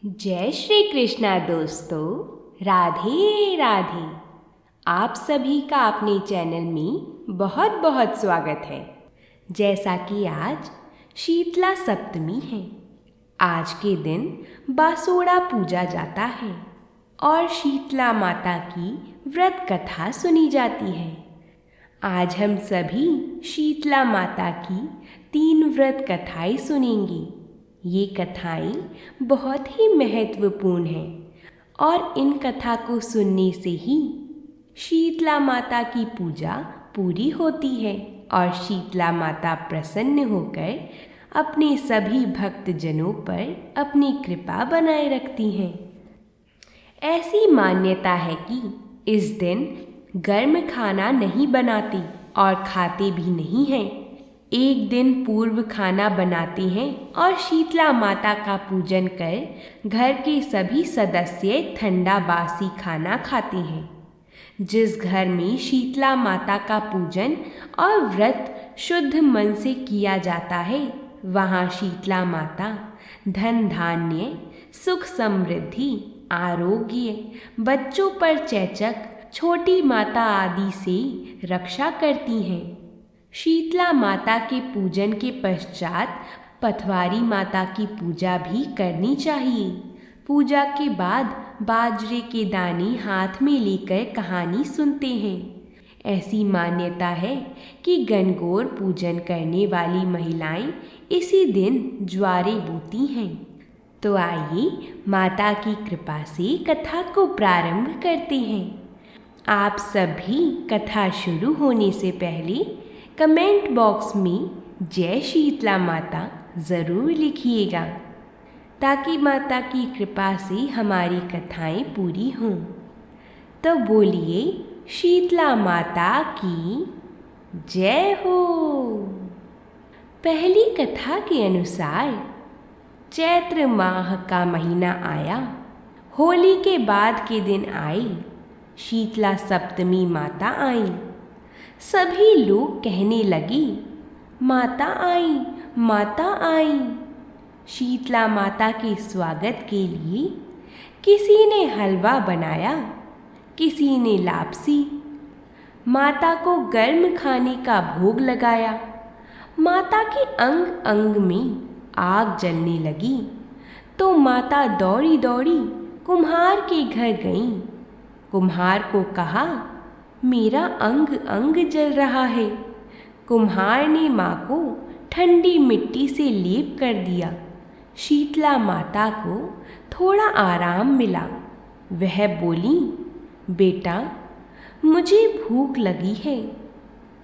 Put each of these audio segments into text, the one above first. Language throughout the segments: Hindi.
जय श्री कृष्णा दोस्तों। राधे राधे। आप सभी का अपने चैनल में बहुत बहुत स्वागत है। जैसा कि आज शीतला सप्तमी है, आज के दिन बासोड़ा पूजा जाता है और शीतला माता की व्रत कथा सुनी जाती है। आज हम सभी शीतला माता की 3 व्रत कथाएं सुनेंगे। ये कथाएं बहुत ही महत्वपूर्ण हैं और इन कथा को सुनने से ही शीतला माता की पूजा पूरी होती है और शीतला माता प्रसन्न होकर अपने सभी भक्तजनों पर अपनी कृपा बनाए रखती हैं। ऐसी मान्यता है कि इस दिन गर्म खाना नहीं बनाती और खाते भी नहीं हैं। एक दिन पूर्व खाना बनाते हैं और शीतला माता का पूजन कर घर के सभी सदस्य ठंडा बासी खाना खाते हैं। जिस घर में शीतला माता का पूजन और व्रत शुद्ध मन से किया जाता है, वहाँ शीतला माता धन धान्य, सुख समृद्धि, आरोग्य, बच्चों पर चेचक, छोटी माता आदि से रक्षा करती हैं। शीतला माता के पूजन के पश्चात पथवारी माता की पूजा भी करनी चाहिए। पूजा के बाद बाजरे के दाने हाथ में लेकर कहानी सुनते हैं। ऐसी मान्यता है कि गणगौर पूजन करने वाली महिलाएं इसी दिन ज्वारे बोती हैं। तो आइए माता की कृपा से कथा को प्रारंभ करते हैं। आप सभी कथा शुरू होने से पहले कमेंट बॉक्स में जय शीतला माता ज़रूर लिखिएगा, ताकि माता की कृपा से हमारी कथाएं पूरी हों। तो बोलिए शीतला माता की जय हो। पहली कथा के अनुसार चैत्र माह का महीना आया। होली के बाद के दिन आए। शीतला सप्तमी माता आई। सभी लोग कहने लगे, माता आई, माता आई। शीतला माता के स्वागत के लिए किसी ने हलवा बनाया, किसी ने लापसी। माता को गर्म खाने का भोग लगाया। माता के अंग अंग में आग जलने लगी तो माता दौड़ी दौड़ी कुम्हार के घर गईं। कुम्हार को कहा, मेरा अंग अंग जल रहा है। कुम्हार ने माँ को ठंडी मिट्टी से लेप कर दिया। शीतला माता को थोड़ा आराम मिला। वह बोली, बेटा मुझे भूख लगी है।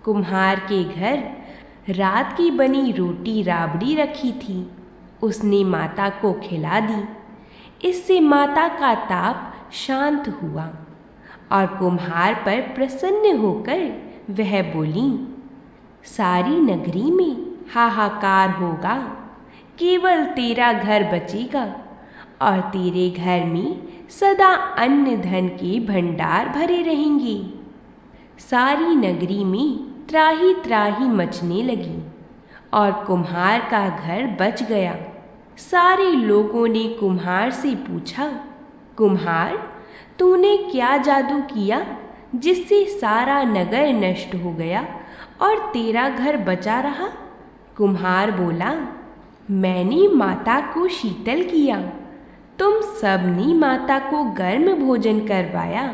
कुम्हार के घर रात की बनी रोटी राबड़ी रखी थी। उसने माता को खिला दी। इससे माता का ताप शांत हुआ और कुम्हार पर प्रसन्न होकर वह बोली, सारी नगरी में हाहाकार होगा, केवल तेरा घर बचेगा और तेरे घर में सदा अन्न धन के भंडार भरे रहेंगे। सारी नगरी में त्राही त्राही मचने लगी और कुम्हार का घर बच गया। सारे लोगों ने कुम्हार से पूछा, कुम्हार तूने क्या जादू किया जिससे सारा नगर नष्ट हो गया और तेरा घर बचा रहा? कुम्हार बोला, मैंने माता को शीतल किया। तुम सबने माता को गर्म भोजन करवाया,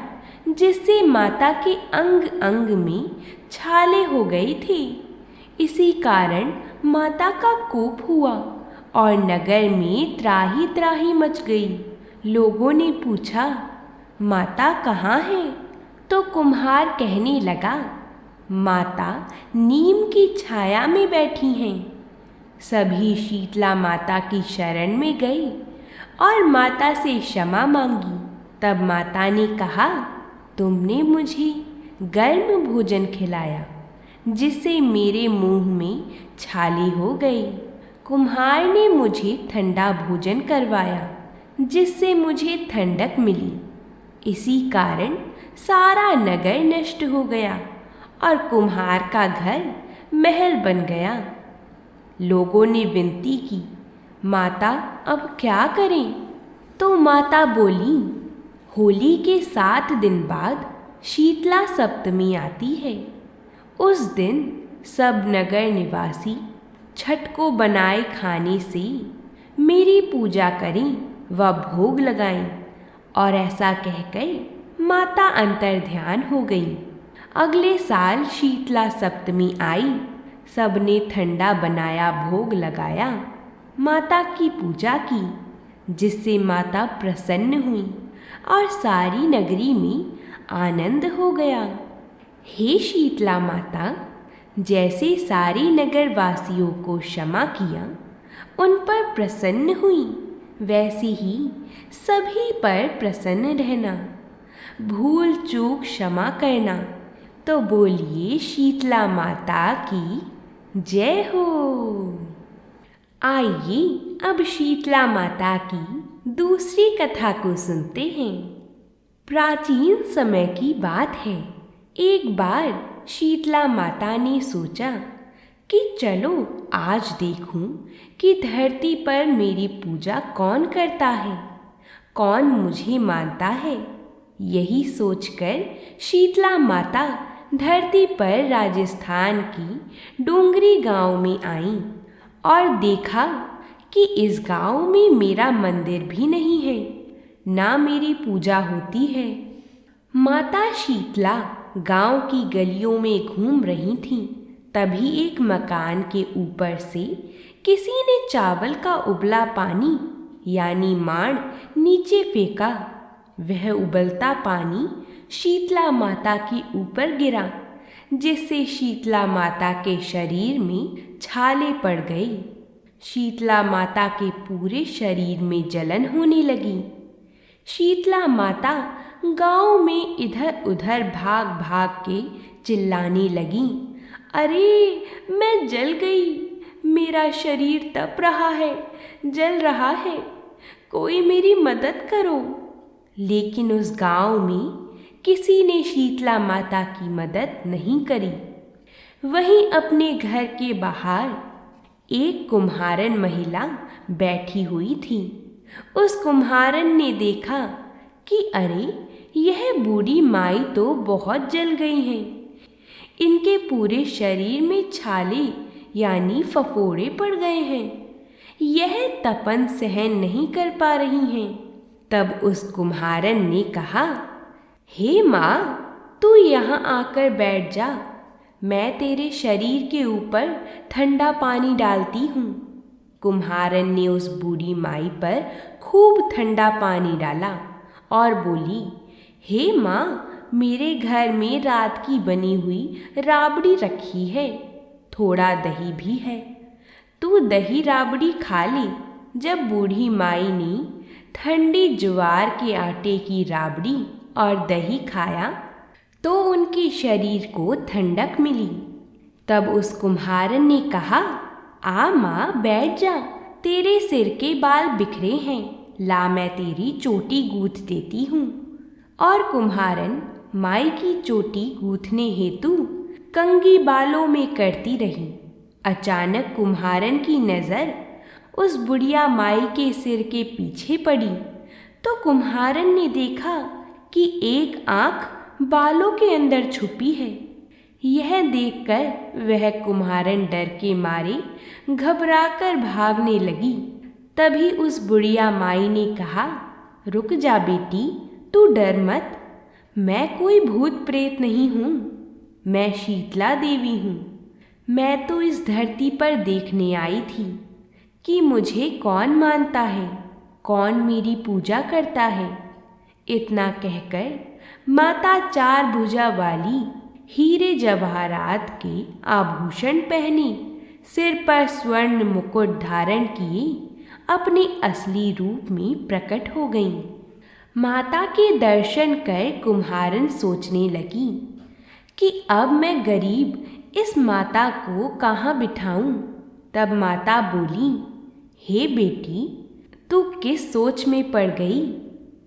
जिससे माता के अंग अंग में छाले हो गए थे। इसी कारण माता का कोप हुआ और नगर में त्राही त्राही मच गई। लोगों ने पूछा, माता कहाँ है? तो कुम्हार कहने लगा, माता नीम की छाया में बैठी हैं। सभी शीतला माता की शरण में गए और माता से क्षमा मांगी। तब माता ने कहा, तुमने मुझे गर्म भोजन खिलाया, जिससे मेरे मुंह में छाले हो गए। कुम्हार ने मुझे ठंडा भोजन करवाया, जिससे मुझे ठंडक मिली। इसी कारण सारा नगर नष्ट हो गया और कुम्हार का घर महल बन गया। लोगों ने विनती की, माता अब क्या करें? तो माता बोली, होली के 7 दिन बाद शीतला सप्तमी आती है। उस दिन सब नगर निवासी छठ को बनाए खाने से मेरी पूजा करें व भोग लगाएं। और ऐसा कहकर माता अंतर्ध्यान हो गई। अगले साल शीतला सप्तमी आई। सबने ठंडा बनाया भोग लगाया, माता की पूजा की, जिससे माता प्रसन्न हुई और सारी नगरी में आनंद हो गया। हे शीतला माता, जैसे सारी नगर वासियों को क्षमा किया, उन पर प्रसन्न हुई, वैसे ही सभी पर प्रसन्न रहना। भूल चूक क्षमा करना। तो बोलिए शीतला माता की जय हो। आइए अब शीतला माता की दूसरी कथा को सुनते हैं। प्राचीन समय की बात है। एक बार शीतला माता ने सोचा कि चलो आज देखूं कि धरती पर मेरी पूजा कौन करता है, कौन मुझे मानता है। यही सोचकर शीतला माता धरती पर राजस्थान की डोंगरी गांव में आई और देखा कि इस गांव में मेरा मंदिर भी नहीं है, ना मेरी पूजा होती है। माता शीतला गांव की गलियों में घूम रही थीं। तभी एक मकान के ऊपर से किसी ने चावल का उबला पानी यानी माड़ नीचे फेंका। वह उबलता पानी शीतला माता के ऊपर गिरा, जिससे शीतला माता के शरीर में छाले पड़ गई। शीतला माता के पूरे शरीर में जलन होने लगी। शीतला माता गांव में इधर उधर भाग भाग के चिल्लाने लगी, अरे मैं जल गई, मेरा शरीर तप रहा है, जल रहा है, कोई मेरी मदद करो। लेकिन उस गांव में किसी ने शीतला माता की मदद नहीं करी। वहीं अपने घर के बाहर एक कुम्हारन महिला बैठी हुई थी। उस कुम्हारन ने देखा कि अरे यह बूढ़ी माई तो बहुत जल गई हैं। इनके पूरे शरीर में छाले यानी फफोड़े पड़ गए हैं। यह तपन सहन नहीं कर पा रही हैं। तब उस कुम्हारन ने कहा, हे माँ, तू यहाँ आकर बैठ जा, मैं तेरे शरीर के ऊपर ठंडा पानी डालती हूँ। कुम्हारन ने उस बूढ़ी माई पर खूब ठंडा पानी डाला और बोली, हे माँ, मेरे घर में रात की बनी हुई राबड़ी रखी है, थोड़ा दही भी है, तू दही राबड़ी खा ले। जब बूढ़ी माई ने ठंडी ज्वार के आटे की राबड़ी और दही खाया तो उनके शरीर को ठंडक मिली। तब उस कुम्हारन ने कहा, आ माँ बैठ जा, तेरे सिर के बाल बिखरे हैं, ला मैं तेरी चोटी गूंथ देती हूँ। और कुम्हारन माई की चोटी गूंथने हेतु कंघी बालों में करती रही। अचानक कुम्हारन की नज़र उस बुढ़िया माई के सिर के पीछे पड़ी तो कुम्हारन ने देखा कि एक आँख बालों के अंदर छुपी है। यह देखकर वह कुम्हारन डर के मारे घबराकर भागने लगी। तभी उस बुढ़िया माई ने कहा, रुक जा बेटी, तू डर मत, मैं कोई भूत प्रेत नहीं हूँ, मैं शीतला देवी हूँ। मैं तो इस धरती पर देखने आई थी कि मुझे कौन मानता है, कौन मेरी पूजा करता है। इतना कहकर माता 4 भुजा वाली हीरे जवाहरात के आभूषण पहने, सिर पर स्वर्ण मुकुट धारण किए अपने असली रूप में प्रकट हो गईं। माता के दर्शन कर कुम्हारन सोचने लगी कि अब मैं गरीब इस माता को कहाँ बिठाऊं। तब माता बोली, हे बेटी, तू किस सोच में पड़ गई।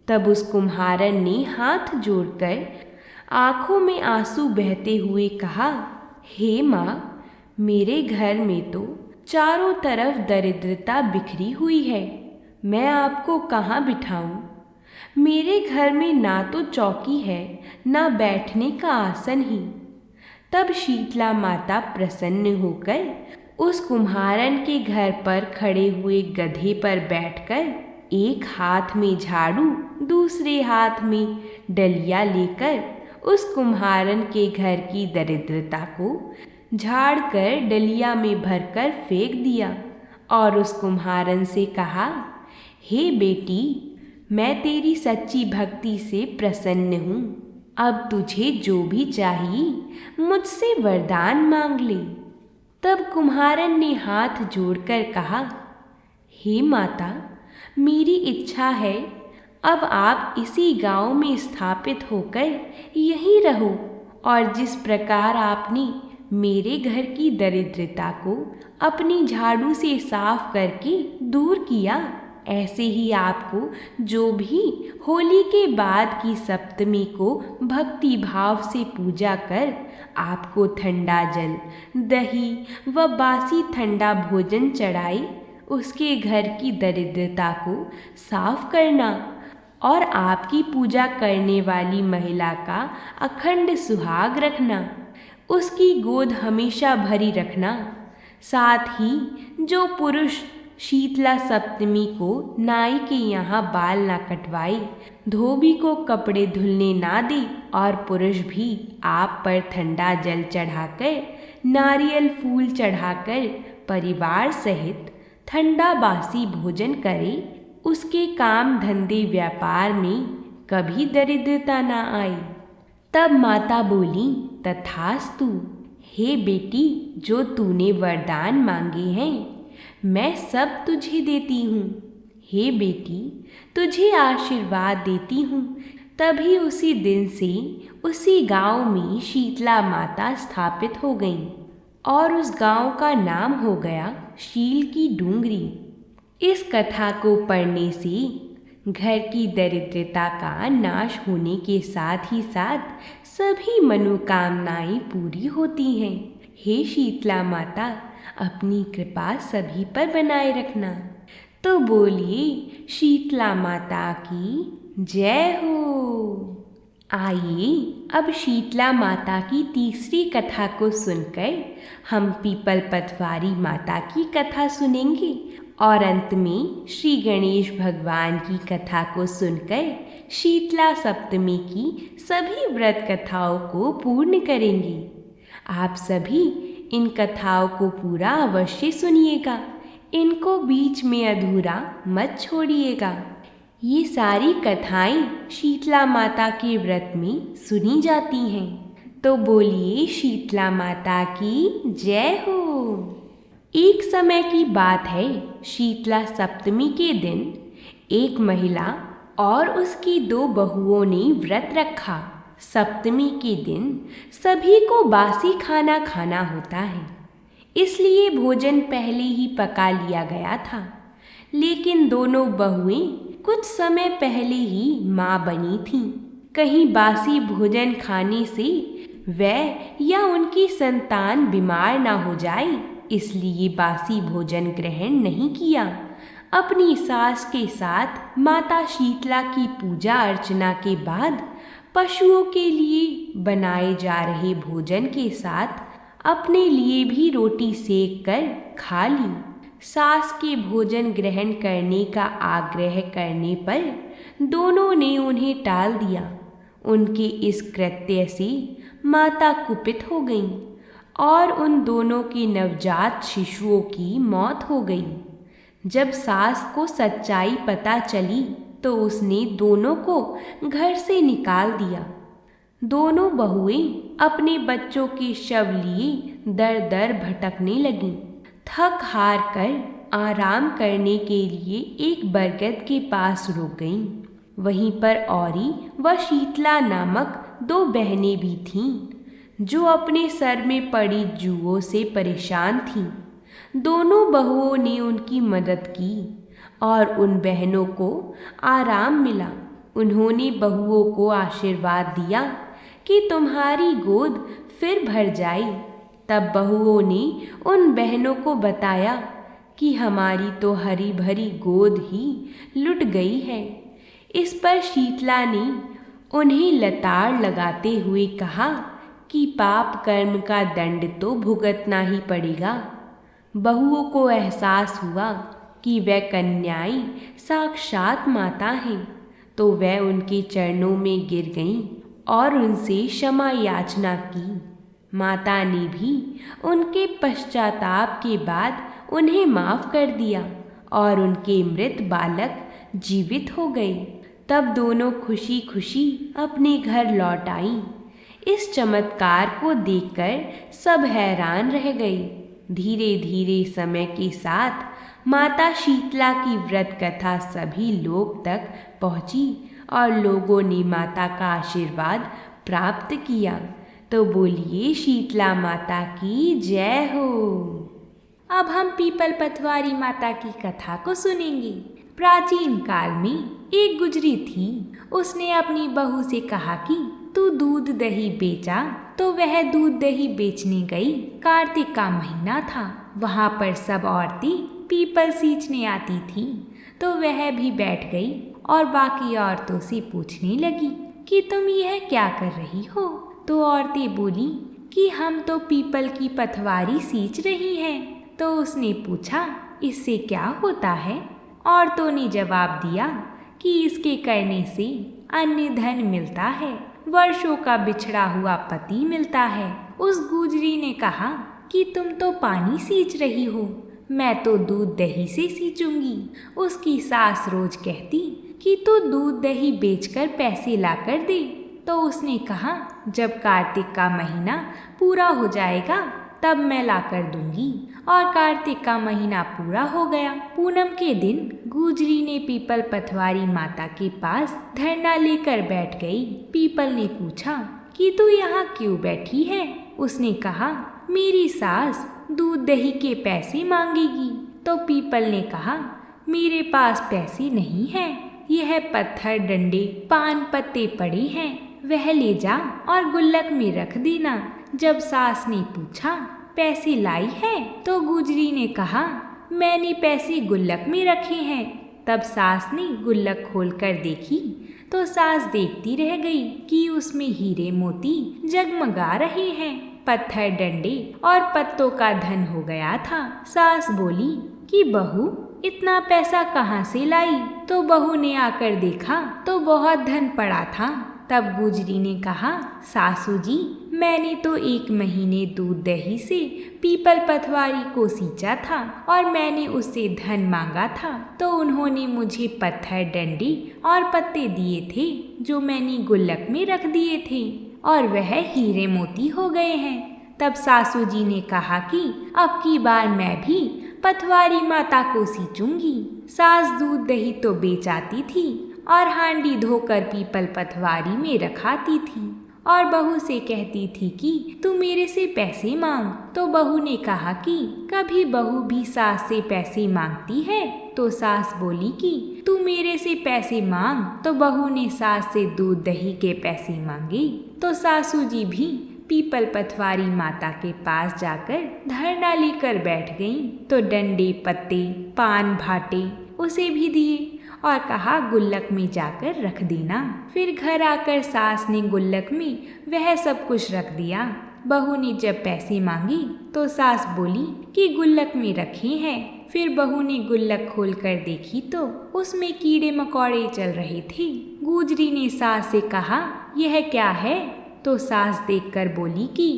तब उस कुम्हारन ने हाथ जोड़कर आंखों में आंसू बहते हुए कहा, हे माँ, मेरे घर में तो चारों तरफ दरिद्रता बिखरी हुई है, मैं आपको कहाँ बिठाऊं? मेरे घर में ना तो चौकी है, ना बैठने का आसन ही। तब शीतला माता प्रसन्न होकर उस कुम्हारन के घर पर खड़े हुए गधे पर बैठकर एक हाथ में झाड़ू, दूसरे हाथ में डलिया लेकर उस कुम्हारन के घर की दरिद्रता को झाड़ कर डलिया में भरकर फेंक दिया और उस कुम्हारन से कहा, हे बेटी, मैं तेरी सच्ची भक्ति से प्रसन्न हूँ। अब तुझे जो भी चाहिए मुझसे वरदान मांग ले। तब कुम्हारन ने हाथ जोड़कर कहा, हे माता, मेरी इच्छा है अब आप इसी गांव में स्थापित होकर यहीं रहो और जिस प्रकार आपने मेरे घर की दरिद्रता को अपनी झाड़ू से साफ करके दूर किया, ऐसे ही आपको जो भी होली के बाद की सप्तमी को भक्ति भाव से पूजा कर आपको ठंडा जल, दही व बासी ठंडा भोजन चढ़ाए, उसके घर की दरिद्रता को साफ करना और आपकी पूजा करने वाली महिला का अखंड सुहाग रखना, उसकी गोद हमेशा भरी रखना। साथ ही जो पुरुष शीतला सप्तमी को नाई के यहाँ बाल ना कटवाए, धोबी को कपड़े धुलने ना दे और पुरुष भी आप पर ठंडा जल चढ़ाकर, नारियल फूल चढ़ाकर परिवार सहित ठंडा बासी भोजन करे, उसके काम धंधे व्यापार में कभी दरिद्रता ना आए। तब माता बोली, तथास्तु। हे बेटी, जो तूने वरदान मांगे हैं मैं सब तुझे देती हूँ। हे बेटी, तुझे आशीर्वाद देती हूँ। तभी उसी दिन से उसी गांव में शीतला माता स्थापित हो गईं और उस गांव का नाम हो गया शील की डूंगरी। इस कथा को पढ़ने से घर की दरिद्रता का नाश होने के साथ ही साथ सभी मनोकामनाएं पूरी होती हैं। हे शीतला माता, अपनी कृपा सभी पर बनाए रखना। तो बोलिए शीतला माता की जय हो। आइए अब शीतला माता की तीसरी कथा को सुनकर हम पीपल पतवारी माता की कथा सुनेंगे और अंत में श्री गणेश भगवान की कथा को सुनकर शीतला सप्तमी की सभी व्रत कथाओं को पूर्ण करेंगे। आप सभी इन कथाओं को पूरा अवश्य सुनिएगा, इनको बीच में अधूरा मत छोड़िएगा। ये सारी कथाएं शीतला माता के व्रत में सुनी जाती हैं। तो बोलिए शीतला माता की जय हो। एक समय की बात है, शीतला सप्तमी के दिन एक महिला और उसकी 2 बहुओं ने व्रत रखा। सप्तमी के दिन सभी को बासी खाना खाना होता है, इसलिए भोजन पहले ही पका लिया गया था। लेकिन दोनों बहुएं कुछ समय पहले ही माँ बनी थीं। कहीं बासी भोजन खाने से वह या उनकी संतान बीमार ना हो जाए, इसलिए बासी भोजन ग्रहण नहीं किया। अपनी सास के साथ माता शीतला की पूजा अर्चना के बाद पशुओं के लिए बनाए जा रहे भोजन के साथ अपने लिए भी रोटी सेक कर खा ली। सास के भोजन ग्रहण करने का आग्रह करने पर दोनों ने उन्हें टाल दिया। उनके इस कृत्य से माता कुपित हो गईं और उन दोनों के नवजात शिशुओं की मौत हो गई। जब सास को सच्चाई पता चली तो उसने दोनों को घर से निकाल दिया। दोनों बहुएं अपने बच्चों के शव लिए दर दर भटकने लगीं। थक हार कर आराम करने के लिए एक बरगद के पास रुक गईं। वहीं पर औरी व शीतला नामक 2 बहनें भी थीं, जो अपने सर में पड़ी जुओं से परेशान थीं। दोनों बहुओं ने उनकी मदद की और उन बहनों को आराम मिला। उन्होंने बहुओं को आशीर्वाद दिया कि तुम्हारी गोद फिर भर जाए। तब बहुओं ने उन बहनों को बताया कि हमारी तो हरी भरी गोद ही लुट गई है। इस पर शीतला ने उन्हें लताड़ लगाते हुए कहा कि पाप कर्म का दंड तो भुगतना ही पड़ेगा। बहुओं को एहसास हुआ कि वह कन्याएं साक्षात माता हैं, तो वह उनके चरणों में गिर गईं और उनसे क्षमा याचना की। माता ने भी उनके पश्चाताप के बाद उन्हें माफ़ कर दिया और उनके मृत बालक जीवित हो गए। तब दोनों खुशी खुशी अपने घर लौट आईं। इस चमत्कार को देखकर सब हैरान रह गए। धीरे धीरे समय के साथ माता शीतला की व्रत कथा सभी लोग तक पहुंची और लोगों ने माता का आशीर्वाद प्राप्त किया। तो बोलिए शीतला माता की जय हो। अब हम पीपल पतवारी माता की कथा को सुनेंगे। प्राचीन काल में एक गुजरी थी। उसने अपनी बहू से कहा कि तू दूध दही बेचा। तो वह दूध दही बेचने गई। कार्तिक का महीना था। वहाँ पर सब औरतें पीपल सींचने आती थीं। तो वह भी बैठ गई और बाकी औरतों से पूछने लगी कि तुम यह क्या कर रही हो। तो औरतें बोली कि हम तो पीपल की पतवारी सींच रही हैं। तो उसने पूछा, इससे क्या होता है? औरतों ने जवाब दिया कि इसके करने से अन्य धन मिलता है, वर्षों का बिछड़ा हुआ पति मिलता है। उस गुजरी ने कहा कि तुम तो पानी सींच रही हो, मैं तो दूध दही से सींचूंगी। उसकी सास रोज कहती कि तू दूध दही बेचकर पैसे लाकर दे। तो उसने कहा, जब कार्तिक का महीना पूरा हो जाएगा तब मैं लाकर दूंगी। और कार्तिक का महीना पूरा हो गया। पूनम के दिन गुजरी ने पीपल पतवारी माता के पास धरना लेकर बैठ गई। पीपल ने पूछा कि तू यहाँ क्यों बैठी है? उसने कहा, मेरी सास दूध दही के पैसे मांगेगी। तो पीपल ने कहा, मेरे पास पैसे नहीं हैं, यह पत्थर डंडे पान पत्ते पड़े हैं, वह ले जा और गुल्लक में रख देना। जब सास ने पूछा, पैसे लाई है? तो गुजरी ने कहा, मैंने पैसे गुल्लक में रखे हैं। तब सास ने गुल्लक खोलकर देखी तो सास देखती रह गई कि उसमें हीरे मोती जगमगा रहे हैं। पत्थर डंडे और पत्तों का धन हो गया था। सास बोली कि बहू, इतना पैसा कहाँ से लाई? तो बहू ने आकर देखा तो बहुत धन पड़ा था। तब गुजरी ने कहा, सासू जी, मैंने तो 1 महीने दूध दही से पीपल पतवारी को सींचा था और मैंने उससे धन मांगा था। तो उन्होंने मुझे पत्थर डंडी और पत्ते दिए थे जो मैंने गुल्लक में रख दिए थे और वह हीरे मोती हो गए हैं। तब सासू जी ने कहा कि अब की बार मैं भी पतवारी माता को सींचूंगी। सास दूध दही तो बेच आती थी और हांडी धोकर पीपल पतवारी में रखाती थी और बहू से कहती थी कि तू मेरे से पैसे मांग। तो बहू ने कहा कि कभी बहू भी सास से पैसे मांगती है? तो सास बोली कि तू मेरे से पैसे मांग। तो बहू ने सास से दूध दही के पैसे मांगे। तो सासू जी भी पीपल पतवारी माता के पास जाकर धरना लेकर बैठ गईं। तो डंडे पत्ते पान भाटे उसे भी दिए और कहा, गुल्लक में जाकर रख देना। फिर घर आकर सास ने गुल्लक में वह सब कुछ रख दिया। बहू ने जब पैसे मांगी तो सास बोली कि गुल्लक में रखे हैं। फिर बहू ने गुल्लक खोलकर देखी तो उसमें कीड़े मकोड़े चल रहे थे। गुजरी ने सास से कहा, यह क्या है? तो सास देखकर बोली कि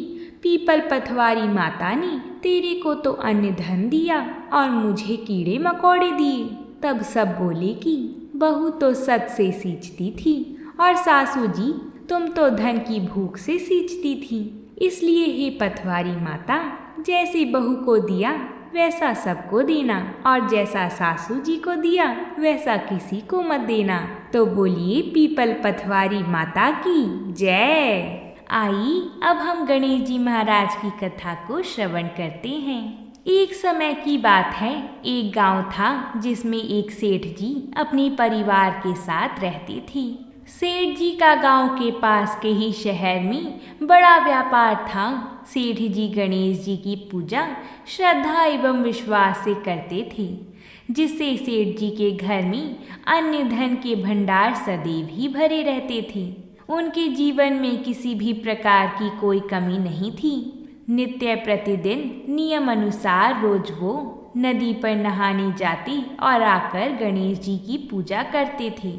पीपल पतवारी माता ने तेरे को तो अन्न धन दिया और मुझे कीड़े मकोड़े दिए। तब सब बोले कि बहू तो सच से सींचती थी और सासू जी तुम तो धन की भूख से सींचती थी। इसलिए हे पतवारी माता, जैसे बहू को दिया वैसा सबको देना और जैसा सासू जी को दिया वैसा किसी को मत देना। तो बोलिए पीपल पतवारी माता की जय। आई अब हम गणेश जी महाराज की कथा को श्रवण करते हैं। एक समय की बात है, एक गांव था जिसमें एक सेठ जी अपने परिवार के साथ रहती थी। सेठ जी का गांव के पास के ही शहर में बड़ा व्यापार था। सेठ जी गणेश जी की पूजा श्रद्धा एवं विश्वास से करते थे, जिससे सेठ जी के घर में अन्न धन के भंडार सदैव ही भरे रहते थे। उनके जीवन में किसी भी प्रकार की कोई कमी नहीं थी। नित्य प्रतिदिन नियम अनुसार रोज वो नदी पर नहाने जाते और आकर गणेश जी की पूजा करते थे,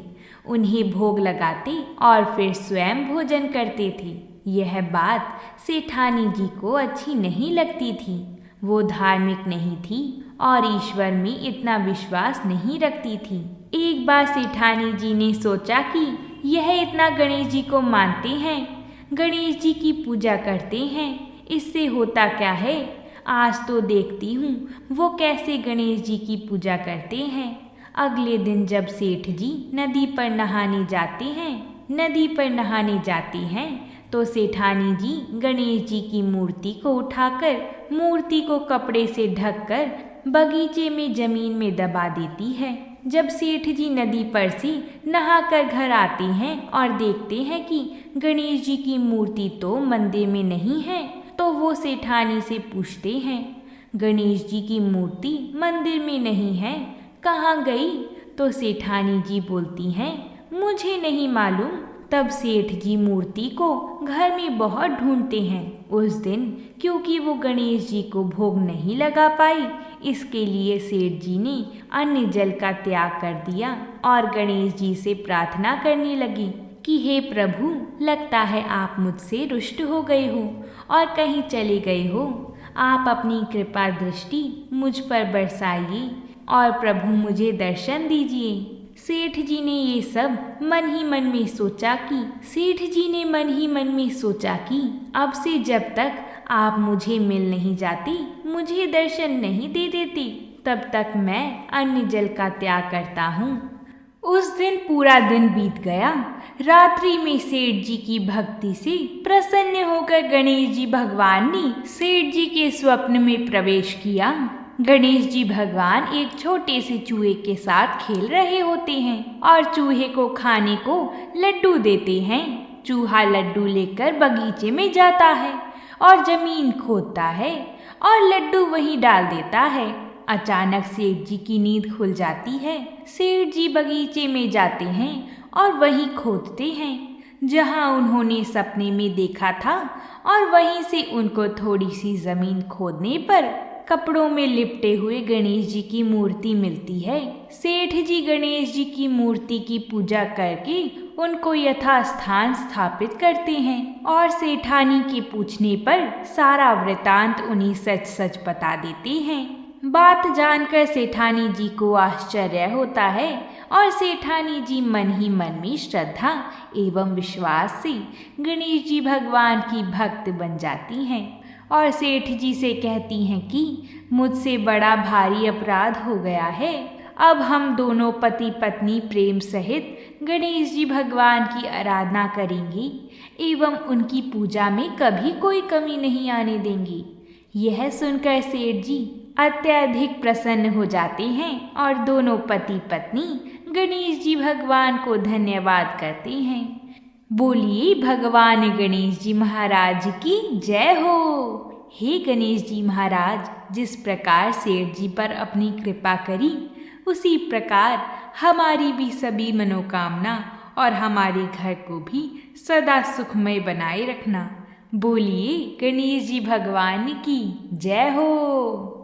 उन्हें भोग लगाते और फिर स्वयं भोजन करते थे। यह बात सेठानी जी को अच्छी नहीं लगती थी। वो धार्मिक नहीं थी और ईश्वर में इतना विश्वास नहीं रखती थी। एक बार सेठानी जी ने सोचा कि यह इतना गणेश जी को मानते हैं, गणेश जी की पूजा करते हैं, इससे होता क्या है, आज तो देखती हूँ वो कैसे गणेश जी की पूजा करते हैं। अगले दिन जब सेठ जी नदी पर नहाने जाते हैं तो सेठानी जी गणेश जी की मूर्ति को उठाकर मूर्ति को कपड़े से ढककर बगीचे में जमीन में दबा देती है। जब सेठ जी नदी पर से नहाकर घर आते हैं और देखते हैं कि गणेश जी की मूर्ति तो मंदिर में नहीं है, तो वो सेठानी से पूछते हैं, गणेश जी की मूर्ति मंदिर में नहीं है, कहाँ गई? तो सेठानी जी बोलती हैं, मुझे नहीं मालूम। तब सेठ जी मूर्ति को घर में बहुत ढूंढते हैं। उस दिन क्योंकि वो गणेश जी को भोग नहीं लगा पाई, इसके लिए सेठ जी ने अन्न जल का त्याग कर दिया और गणेश जी से प्रार्थना करने लगी कि हे प्रभु, लगता है आप मुझसे रुष्ट हो गए हो और कहीं चले गए हो। आप अपनी कृपा दृष्टि मुझ पर बरसाइए और प्रभु मुझे दर्शन दीजिए। सेठ जी ने ये सब मन ही मन में सोचा कि अब से जब तक आप मुझे मिल नहीं जाती, मुझे दर्शन नहीं दे देती, तब तक मैं अन्न जल का त्याग करता हूँ। उस दिन पूरा दिन बीत गया। रात्रि में सेठ जी की भक्ति से प्रसन्न होकर गणेश जी भगवान ने सेठ जी के स्वप्न में प्रवेश किया। गणेश जी भगवान एक छोटे से चूहे के साथ खेल रहे होते हैं और चूहे को खाने को लड्डू देते हैं। चूहा लड्डू लेकर बगीचे में जाता है और जमीन खोदता है और लड्डू वहीं डाल देता है। अचानक सेठ जी की नींद खुल जाती है। सेठ जी बगीचे में जाते हैं और वहीं खोदते हैं जहां उन्होंने सपने में देखा था, और वहीं से उनको थोड़ी सी जमीन खोदने पर कपड़ों में लिपटे हुए गणेश जी की मूर्ति मिलती है। सेठ जी गणेश जी की मूर्ति की पूजा करके उनको यथास्थान स्थापित करते हैं और सेठानी के पूछने पर सारा वृतांत उन्हें सच सच बता देते हैं। बात जानकर सेठानी जी को आश्चर्य होता है और सेठानी जी मन ही मन में श्रद्धा एवं विश्वास से गणेश जी भगवान की भक्त बन जाती हैं और सेठ जी से कहती हैं कि मुझसे बड़ा भारी अपराध हो गया है। अब हम दोनों पति पत्नी प्रेम सहित गणेश जी भगवान की आराधना करेंगी एवं उनकी पूजा में कभी कोई कमी नहीं आने देंगी। यह सुनकर सेठ जी अत्यधिक प्रसन्न हो जाते हैं और दोनों पति पत्नी गणेश जी भगवान को धन्यवाद करते हैं। बोलिए भगवान गणेश जी महाराज की जय हो। हे गणेश जी महाराज, जिस प्रकार सेठ जी पर अपनी कृपा करी, उसी प्रकार हमारी भी सभी मनोकामना और हमारे घर को भी सदा सुखमय बनाए रखना। बोलिए गणेश जी भगवान की जय हो।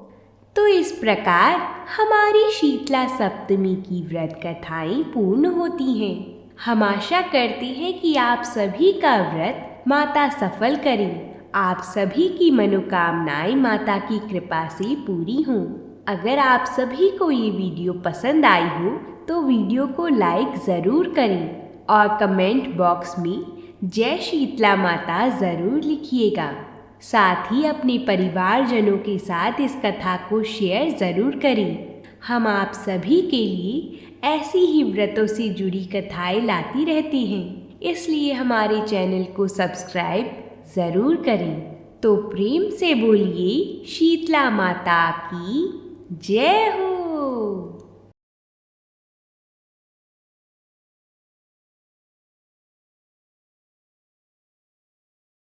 तो इस प्रकार हमारी शीतला सप्तमी की व्रत कथाएं पूर्ण होती हैं। हम आशा करते हैं कि आप सभी का व्रत माता सफल करें, आप सभी की मनोकामनाएं माता की कृपा से पूरी हों। अगर आप सभी को ये वीडियो पसंद आई हो तो वीडियो को लाइक ज़रूर करें और कमेंट बॉक्स में जय शीतला माता ज़रूर लिखिएगा। साथ ही अपने परिवारजनों के साथ इस कथा को शेयर ज़रूर करें। हम आप सभी के लिए ऐसी ही व्रतों से जुड़ी कथाएं लाती रहती हैं, इसलिए हमारे चैनल को सब्सक्राइब ज़रूर करें। तो प्रेम से बोलिए शीतला माता की जय हो।